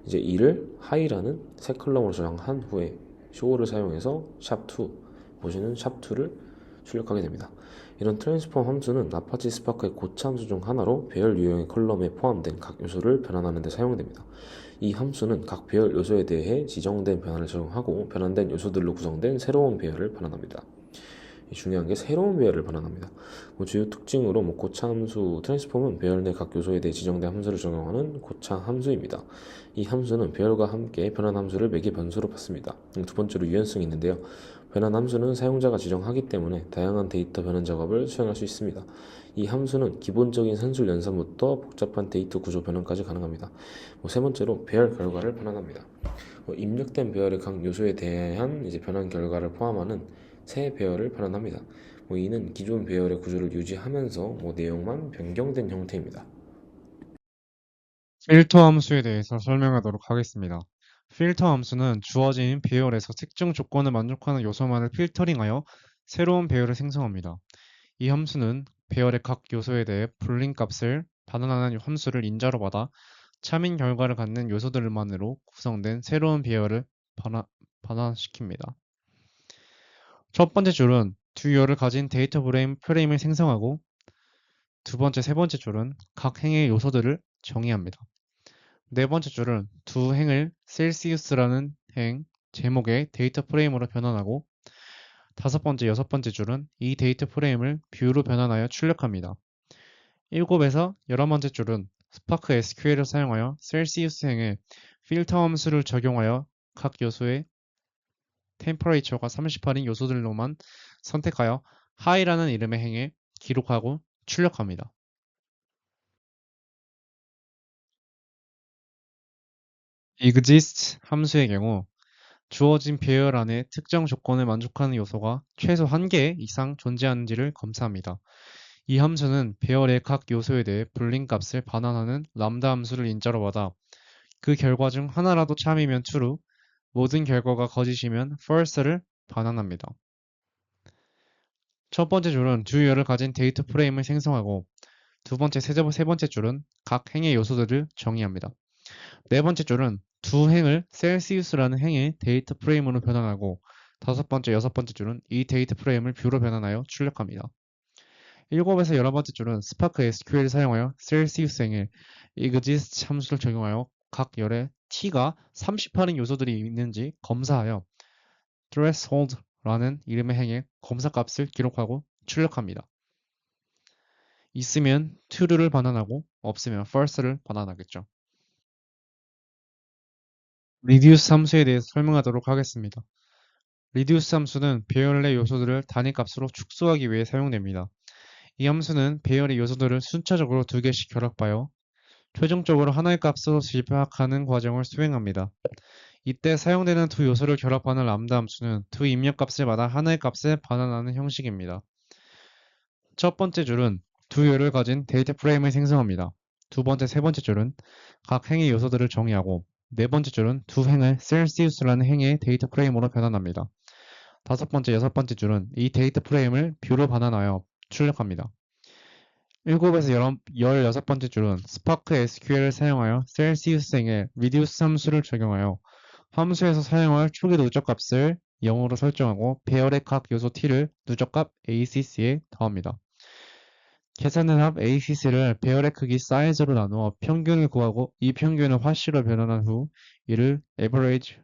이제 이를 하이라는 새 컬럼으로 저장한 후에 show를 사용해서 샵2 보시는 샵2를 출력하게 됩니다. 이런 트랜스폼 함수는 아파치 스파크의 고차 함수 중 하나로 배열 유형의 컬럼에 포함된 각 요소를 변환하는 데 사용됩니다. 이 함수는 각 배열 요소에 대해 지정된 변환을 적용하고 변환된 요소들로 구성된 새로운 배열을 변환합니다. 중요한 게 새로운 배열을 변환합니다. 주요 특징으로 고차 함수 트랜스폼은 배열 내 각 요소에 대해 지정된 함수를 적용하는 고차 함수입니다. 이 함수는 배열과 함께 변환 함수를 매개 변수로 받습니다. 두 번째로 유연성이 있는데요. 변환 함수는 사용자가 지정하기 때문에 다양한 데이터 변환 작업을 수행할 수 있습니다. 이 함수는 기본적인 산술 연산부터 복잡한 데이터 구조 변환까지 가능합니다. 세 번째로 배열 결과를 변환합니다. 입력된 배열의 각 요소에 대한 이제 변환 결과를 포함하는 새 배열을 변환합니다. 이는 기존 배열의 구조를 유지하면서 내용만 변경된 형태입니다. 필터 함수에 대해서 설명하도록 하겠습니다. 필터 함수는 주어진 배열에서 특정 조건을 만족하는 요소만을 필터링하여 새로운 배열을 생성합니다. 이 함수는 배열의 각 요소에 대해 불린 값을 반환하는 함수를 인자로 받아 참인 결과를 갖는 요소들만으로 구성된 새로운 배열을 반환시킵니다. 첫 번째 줄은 듀얼을 가진 데이터 프레임을 생성하고 두 번째, 세 번째 줄은 각 행의 요소들을 정의합니다. 네 번째 줄은 두 행을 셀시우스라는 행, 제목의 데이터 프레임으로 변환하고 다섯 번째, 여섯 번째 줄은 이 데이터 프레임을 뷰로 변환하여 출력합니다. 일곱에서 11번째 줄은 스파크 SQL을 사용하여 셀시우스행에 필터 함수를 적용하여 각 요소의 템퍼레이처가 38인 요소들로만 선택하여 high라는 이름의 행에 기록하고 출력합니다. exist 함수의 경우 주어진 배열 안에 특정 조건을 만족하는 요소가 최소 1개 이상 존재하는지를 검사합니다. 이 함수는 배열의 각 요소에 대해 불린 값을 반환하는 람다 함수를 인자로 받아 그 결과 중 하나라도 참이면 true, 모든 결과가 거짓이면 false를 반환합니다. 첫 번째 줄은 주요를 가진 데이터 프레임을 생성하고 두 번째, 세 번째 줄은 각 행의 요소들을 정의합니다. 네 번째 줄은 두 행을 셀시우스라는 행의 데이터 프레임으로 변환하고 다섯 번째, 여섯 번째 줄은 이 데이터 프레임을 뷰로 변환하여 출력합니다. 일곱에서 11번째 줄은 스파크 SQL을 사용하여 셀시우스 행에 exist 함수를 적용하여 각 열에 t가 38인 요소들이 있는지 검사하여 threshold라는 이름의 행에 검사값을 기록하고 출력합니다. 있으면 true를 반환하고 없으면 false를 반환하겠죠. reduce 함수에 대해서 설명하도록 하겠습니다. reduce 함수는 배열 내 요소들을 단위값으로 축소하기 위해 사용됩니다. 이 함수는 배열의 요소들을 순차적으로 두 개씩 결합하여 최종적으로 하나의 값으로 집약하는 과정을 수행합니다. 이때 사용되는 두 요소를 결합하는 람다 함수는 두 입력값을 받아 하나의 값에 반환하는 형식입니다. 첫 번째 줄은 두 열을 가진 데이터 프레임을 생성합니다. 두 번째, 세 번째 줄은 각 행의 요소들을 정의하고 네 번째 줄은 두 행을 셀시우스라는 행의 데이터 프레임으로 변환합니다. 다섯 번째, 여섯 번째 줄은 이 데이터 프레임을 뷰로 반환하여 출력합니다. 일곱에서 16번째 줄은 스파크 SQL을 사용하여 셀시우스행에 reduce 함수를 적용하여 함수에서 사용할 초기 누적값을 0으로 설정하고 배열의 각 요소 t를 누적값 ACC에 더합니다. 계산된 합 ACC를 배열의 크기 사이즈로 나누어 평균을 구하고 이 평균을 화씨로 변환한 후 이를 average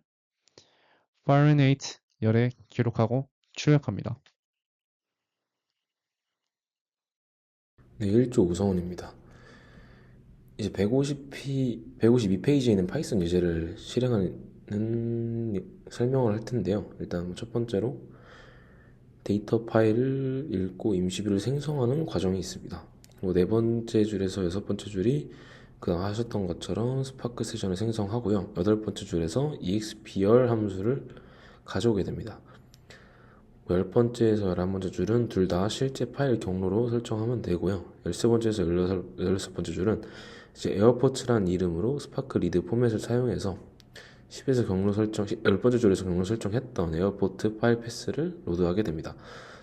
Fahrenheit 열에 기록하고 출력합니다. 네, 1조 우성훈입니다. 이제 152페이지에 있는 파이썬 예제를 실행하는 설명을 할 텐데요. 일단 첫 번째로 데이터 파일을 읽고 임시뷰를 생성하는 과정이 있습니다. 그리고 네 번째 줄에서 여섯 번째 줄이 그다음 하셨던 것처럼 스파크 세션을 생성하고요. 여덟 번째 줄에서 expr 함수를 가져오게 됩니다. 열 번째에서 11번째 줄은 둘 다 실제 파일 경로로 설정하면 되고요. 13번째에서 16번째 줄은 이제 에어포츠라는 이름으로 스파크 리드 포맷을 사용해서 10에서 경로 설정, 10번째 줄에서 경로 설정했던 에어포트 파일 패스를 로드하게 됩니다.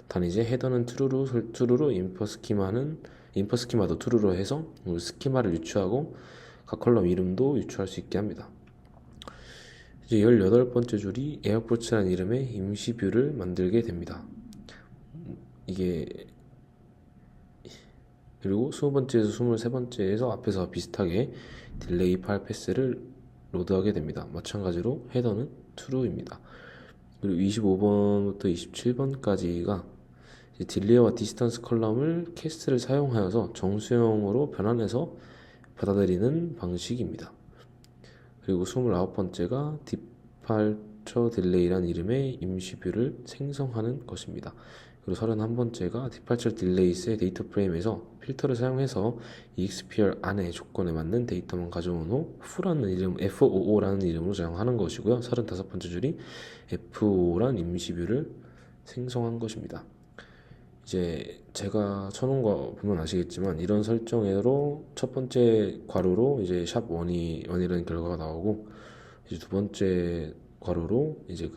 단 이제 헤더는 true로 인퍼 스키마도 true로 해서 스키마를 유추하고 각 컬럼 이름도 유추할 수 있게 합니다. 이제 18번째 줄이 에어포츠라는 이름의 임시 뷰를 만들게 됩니다. 그리고 20번째에서 23번째에서 앞에서 비슷하게 딜레이 파일 패스를 로드하게 됩니다. 마찬가지로 헤더는 true입니다. 그리고 25번부터 27번까지가 딜레이와 디스턴스 컬럼을 캐스트를 사용하여서 정수형으로 변환해서 받아들이는 방식입니다. 그리고 29번째가 디팔처 딜레이란 이름의 임시뷰를 생성하는 것입니다. 그리고 31번째가 디팔처 딜레이스의 데이터 프레임에서 필터를 사용해서 EXPR 안에 조건에 맞는 데이터만 가져온 후 FOO라는 이름으로 저장하는 것이고요. 35번째 줄이 FOO란 임시뷰를 생성한 것입니다. 이제 제가 쳐놓은 거 보면 아시겠지만 이런 설정으로 첫 번째 괄호로 이제 샵1이라는 결과가 나오고 이제 두 번째 괄호로 이제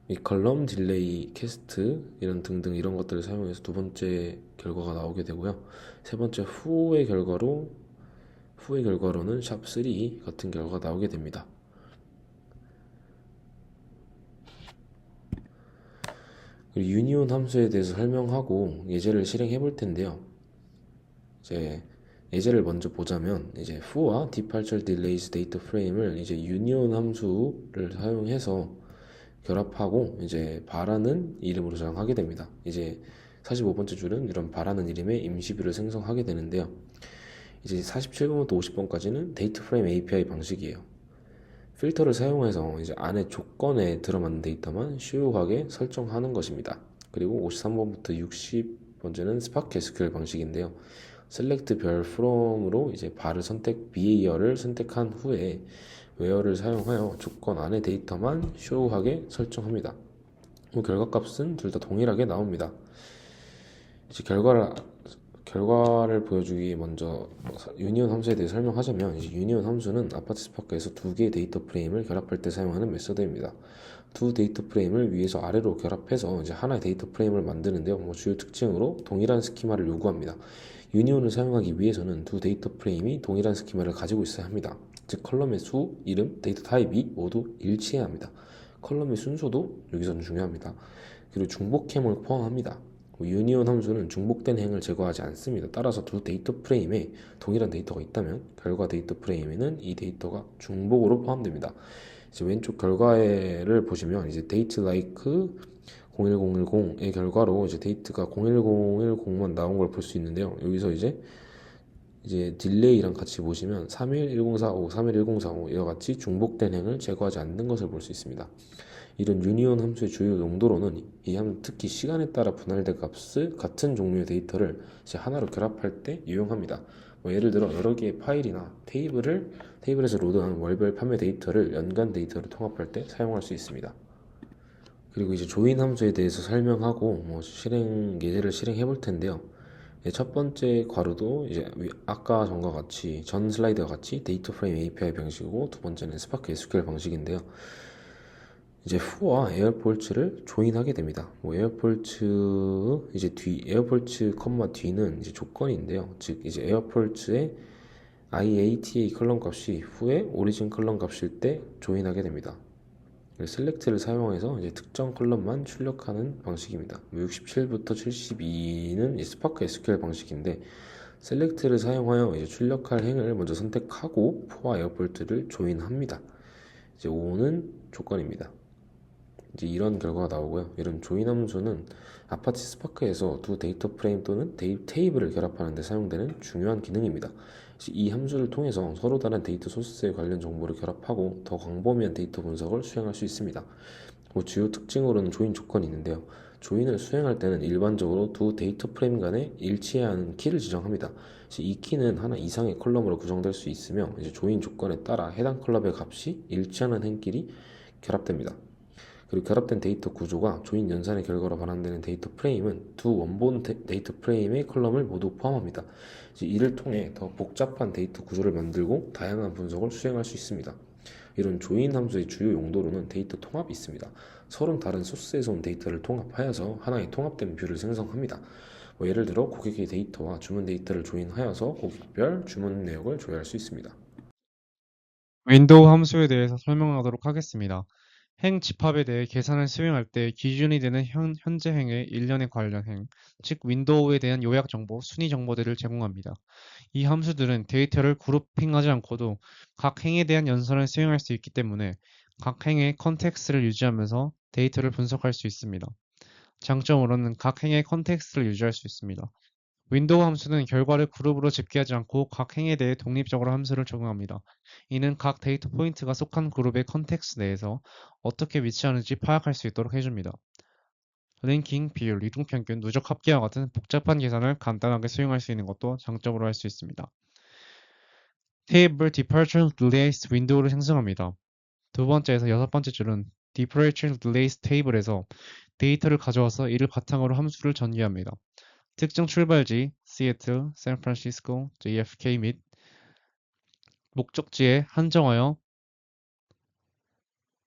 이 컬럼 딜레이 캐스트 이런 등등 이런 것들을 사용해서 두 번째 결과가 나오게 되고요. 세 번째 후의 결과로는 샵3 같은 결과가 나오게 됩니다. 그리고 유니온 함수에 대해서 설명하고 예제를 실행해 볼 텐데요. 이제 예제를 먼저 보자면 이제 foo와 departure delays data frame을 이제 union 함수를 사용해서 결합하고 이제 바라는 이름으로 저장하게 됩니다. 이제 45번째 줄은 이런 바라는 이름의 임시뷰를 생성하게 되는데요. 이제 47번부터 50번까지는 데이터 프레임 API 방식이에요. 필터를 사용해서 이제 안에 조건에 들어맞는 데이터만 쉬우하게 설정하는 것입니다. 그리고 53번부터 60번째는 스파크 SQL 방식인데요. select 별 from으로 이제 발을 선택 behavior를 선택한 후에 where를 사용하여 조건 안에 데이터만 쇼하게 설정합니다. 결과값은 둘 다 동일하게 나옵니다. 이제 결과를 보여주기 위해 먼저 유니온 함수에 대해 설명하자면 이제 유니온 함수는 아파트 스파크에서 두 개의 데이터 프레임을 결합할 때 사용하는 메서드입니다. 두 데이터 프레임을 위에서 아래로 결합해서 이제 하나의 데이터 프레임을 만드는데요. 주요 특징으로 동일한 스키마를 요구합니다. 유니온을 사용하기 위해서는 두 데이터 프레임이 동일한 스키마를 가지고 있어야 합니다. 즉 컬럼의 수, 이름, 데이터 타입이 모두 일치해야 합니다. 컬럼의 순서도 여기서는 중요합니다. 그리고 중복행을 포함합니다. 유니온 함수는 중복된 행을 제거하지 않습니다. 따라서 두 데이터 프레임에 동일한 데이터가 있다면 결과 데이터 프레임에는 이 데이터가 중복으로 포함됩니다. 이제 왼쪽 결과를 보시면 이제 date like 01010의 결과로 이제 데이트가 01010만 나온 걸 볼 수 있는데요. 여기서 이제 딜레이랑 같이 보시면 311045, 311045 이와 같이 중복된 행을 제거하지 않는 것을 볼 수 있습니다. 이런 유니온 함수의 주요 용도로는 이 함수 특히 시간에 따라 분할된 값을 같은 종류의 데이터를 이제 하나로 결합할 때 유용합니다. 예를 들어 여러 개의 파일이나 테이블에서 로드한 월별 판매 데이터를 연간 데이터로 통합할 때 사용할 수 있습니다. 그리고 이제 조인 함수에 대해서 설명하고 예제를 실행해 볼 텐데요. 첫 번째 괄호도 이제 아까 전과 같이 전 슬라이드와 같이 데이터 프레임 API 방식이고 두 번째는 스파크 SQL 방식인데요. 이제 foo와 에어폴츠를 조인하게 됩니다. 에어폴츠 에어폴츠 컴마 뒤는 이제 조건인데요. 즉 이제 에어폴츠의 IATA 컬럼 값이 foo의 오리진 컬럼 값일 때 조인하게 됩니다. select를 사용해서 이제 특정 컬럼만 출력하는 방식입니다. 67부터 72는 스파크 SQL 방식인데 select를 사용하여 이제 출력할 행을 먼저 선택하고 for와 에어폴트를 조인합니다. 이제 5는 조건입니다. 이제 이런 결과가 나오고요. 이런 조인 함수는 아파치 스파크에서 두 데이터 프레임 또는 테이블을 결합하는 데 사용되는 중요한 기능입니다. 이 함수를 통해서 서로 다른 데이터 소스에 관련 정보를 결합하고 더 광범위한 데이터 분석을 수행할 수 있습니다. 주요 특징으로는 조인 조건이 있는데요. 조인을 수행할 때는 일반적으로 두 데이터 프레임 간에 일치해야 하는 키를 지정합니다. 이 키는 하나 이상의 컬럼으로 구성될 수 있으며 이제 조인 조건에 따라 해당 컬럼의 값이 일치하는 행끼리 결합됩니다. 그리고 결합된 데이터 구조가 조인 연산의 결과로 반환되는 데이터 프레임은 두 원본 데이터 프레임의 컬럼을 모두 포함합니다. 이를 통해 더 복잡한 데이터 구조를 만들고 다양한 분석을 수행할 수 있습니다. 이런 조인 함수의 주요 용도로는 데이터 통합이 있습니다. 서로 다른 소스에서 온 데이터를 통합하여서 하나의 통합된 뷰를 생성합니다. 예를 들어 고객의 데이터와 주문 데이터를 조인하여서 고객별 주문 내역을 조회할 수 있습니다. 윈도우 함수에 대해서 설명하도록 하겠습니다. 행 집합에 대해 계산을 수행할 때 기준이 되는 현재 행의 일련의 관련 행, 즉 윈도우에 대한 요약 정보, 순위 정보들을 제공합니다. 이 함수들은 데이터를 그룹핑하지 않고도 각 행에 대한 연산을 수행할 수 있기 때문에 각 행의 컨텍스트를 유지하면서 데이터를 분석할 수 있습니다. 장점으로는 각 행의 컨텍스트를 유지할 수 있습니다. 윈도우 함수는 결과를 그룹으로 집계하지 않고 각 행에 대해 독립적으로 함수를 적용합니다. 이는 각 데이터 포인트가 속한 그룹의 컨텍스트 내에서 어떻게 위치하는지 파악할 수 있도록 해줍니다. 랭킹, 비율, 이동평균, 누적 합계와 같은 복잡한 계산을 간단하게 수행할 수 있는 것도 장점으로 할 수 있습니다. 테이블 Departure Delays 윈도우를 생성합니다. 두 번째에서 여섯 번째 줄은 Departure Delays 테이블에서 데이터를 가져와서 이를 바탕으로 함수를 전개합니다. 특정 출발지, 시애틀, 샌프란시스코, JFK 및 목적지에 한정하여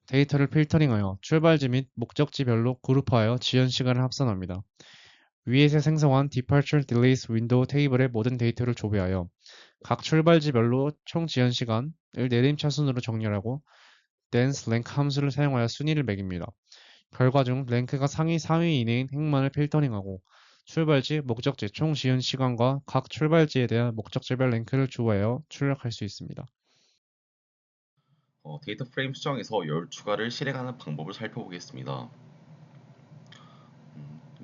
데이터를 필터링하여 출발지 및 목적지별로 그룹하여 지연 시간을 합산합니다. 위에서 생성한 Departure Delays 윈도우 테이블의 모든 데이터를 조회하여 각 출발지별로 총 지연 시간을 내림차 순으로 정렬하고 dense length 함수를 사용하여 순위를 매깁니다. 결과 중 랭크가 상위 4위 이내인 행만을 필터링하고 출발지, 목적지 총 지연 시간과 각 출발지에 대한 목적지별 랭크를 주어하여 출력할 수 있습니다. 데이터 프레임 수정에서 열 추가를 실행하는 방법을 살펴보겠습니다.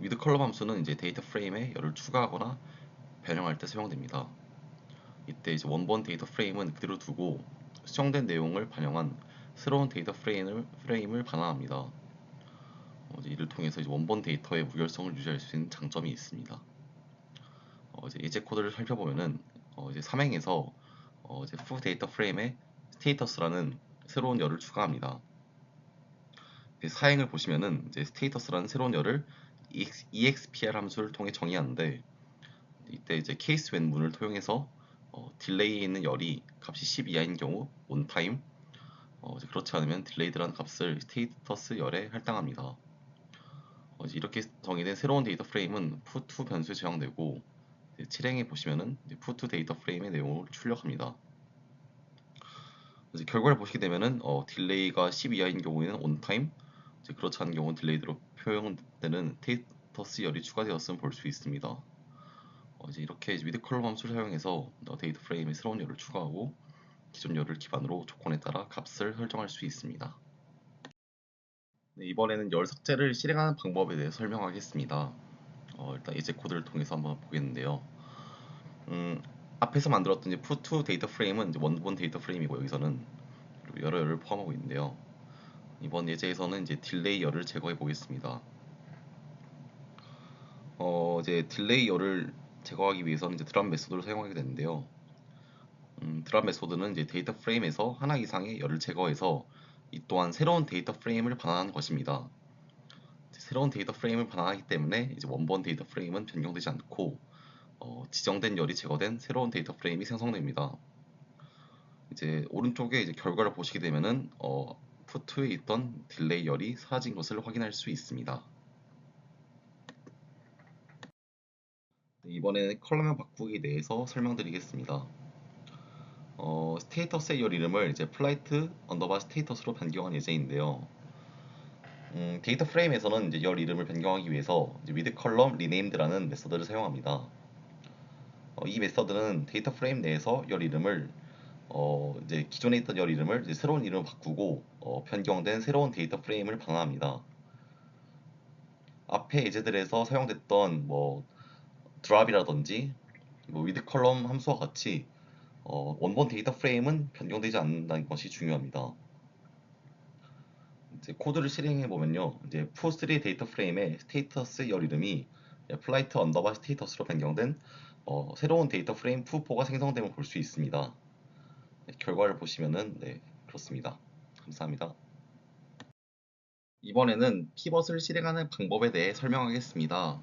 with 컬럼 함수는 이제 데이터 프레임에 열을 추가하거나 변형할 때 사용됩니다. 이때 이제 원본 데이터 프레임은 그대로 두고 수정된 내용을 반영한 새로운 데이터 프레임을 반환합니다. 이를 통해서 이제 원본 데이터의 무결성을 유지할 수 있는 장점이 있습니다. 이제 예제 코드를 살펴보면은 이제 3행에서 이제 fu 데이터 프레임에 스테이터스라는 새로운 열을 추가합니다. 4행을 보시면은 이제 스테이터스라는 새로운 열을 expr 함수를 통해 정의하는데 이때 이제 케이스 when 문을 통해서 딜레이에 있는 열이 값이 10 이하인 경우 온타임, 이제 그렇지 않으면 딜레이드라는 값을 스테이터스 열에 할당합니다. 이제 이렇게 정의된 새로운 데이터 프레임은 fu2 변수에 저장되고 7행에 보시면은 fu2 데이터 프레임의 내용을 출력합니다. 이제 결과를 보시게 되면은 딜레이가 10 이하인 경우에는 온타임, 이제 그렇지 않은 경우는 딜레이드로 표현되는 스테이터스 열이 추가되었음을 볼 수 있습니다. 이제 이렇게 with 컬럼 함수를 사용해서 데이터 프레임에 새로운 열을 추가하고 기존 열을 기반으로 조건에 따라 값을 설정할 수 있습니다. 네, 이번에는 열 삭제를 실행하는 방법에 대해 설명하겠습니다. 일단 예제 코드를 통해서 한번 보겠는데요. 앞에서 만들었던 이제 fu2 데이터 프레임은 이제 원본 데이터 프레임이고 여기서는 그리고 여러 열을 포함하고 있는데요. 이번 예제에서는 이제 딜레이 열을 제거해 보겠습니다. 이제 딜레이 열을 제거하기 위해서는 이제 드랍 메소드를 사용하게 되는데요. 드랍 메소드는 이제 데이터 프레임에서 하나 이상의 열을 제거해서 이 또한 새로운 데이터 프레임을 반환하는 것입니다. 새로운 데이터 프레임을 반환하기 때문에 이제 원본 데이터 프레임은 변경되지 않고 지정된 열이 제거된 새로운 데이터 프레임이 생성됩니다. 이제 오른쪽에 이제 결과를 보시게 되면은 fu2에 있던 딜레이 열이 사라진 것을 확인할 수 있습니다. 이번에는 컬럼명 바꾸기에 대해서 설명드리겠습니다. 스테이터스의 열 이름을 이제 flight underbar status로 변경한 예제인데요. 데이터 프레임에서는 이제 열 이름을 변경하기 위해서 이제 with column renamed라는 메서드를 사용합니다. 이 메서드는 데이터 프레임 내에서 열 이름을 이제 기존에 있던 열 이름을 이제 새로운 이름으로 바꾸고 변경된 새로운 데이터 프레임을 반환합니다. 앞에 예제들에서 사용됐던 뭐 drop이라든지 뭐 with column 함수와 같이 원본 데이터 프레임은 변경되지 않는다는 것이 중요합니다. 이제 코드를 실행해 보면요, 이제 fu3 데이터 프레임의 스테이터스 열 이름이 flight underbar status로 변경된 새로운 데이터 프레임 fu4가 생성됨을 볼 수 있습니다. 네, 결과를 보시면은 네, 그렇습니다. 감사합니다. 이번에는 피벗을 실행하는 방법에 대해 설명하겠습니다.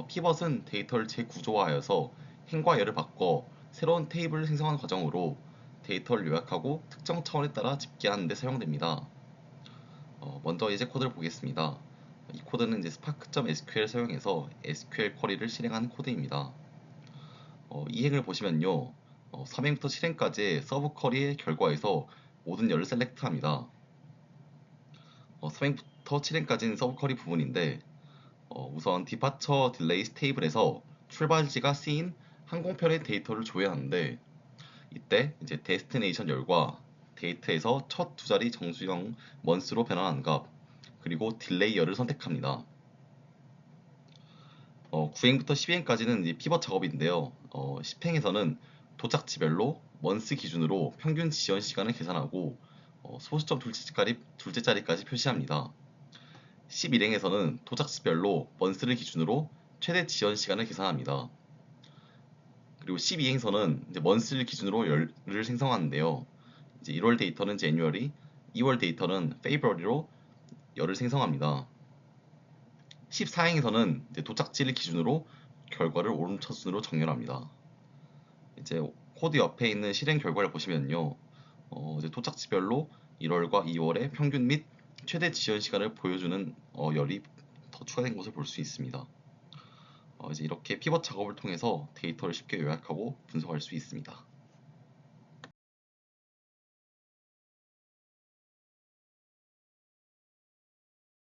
피벗은 데이터를 재구조화하여서 행과 열을 바꿔 새로운 테이블을 생성하는 과정으로 데이터를 요약하고 특정 차원에 따라 집계하는 데 사용됩니다. 먼저 예제 코드를 보겠습니다. 이 코드는 이제 spark.sql 사용해서 SQL 쿼리를 실행하는 코드입니다. 이 행을 보시면요, 3행부터 7행까지의 서브 쿼리의 결과에서 모든 열을 셀렉트합니다. 3행부터 7행까지는 서브 쿼리 부분인데 우선 디파처 딜레이 테이블에서 출발지가 C인 항공편의 데이터를 조회하는데 이때 이제 데스티네이션 열과 데이터에서 첫 두 자리 정수형 먼스로 변환한 값 그리고 딜레이 열을 선택합니다. 9행부터 12행까지는 피벗 작업인데요. 10행에서는 도착지별로 먼스 기준으로 평균 지연 시간을 계산하고 소수점 둘째 자리까지 표시합니다. 11행에서는 도착지별로 먼스를 기준으로 최대 지연 시간을 계산합니다. 그리고 12행에서는 이제 먼스를 기준으로 열을 생성하는데요. 이제 1월 데이터는 January, 2월 데이터는 February로 열을 생성합니다. 14행에서는 이제 도착지를 기준으로 결과를 오름차순으로 정렬합니다. 이제 코드 옆에 있는 실행 결과를 보시면요, 이제 도착지별로 1월과 2월의 평균 및 최대 지연 시간을 보여주는 열이 더 추가된 것을 볼 수 있습니다. 이제 이렇게 피벗 작업을 통해서 데이터를 쉽게 요약하고 분석할 수 있습니다.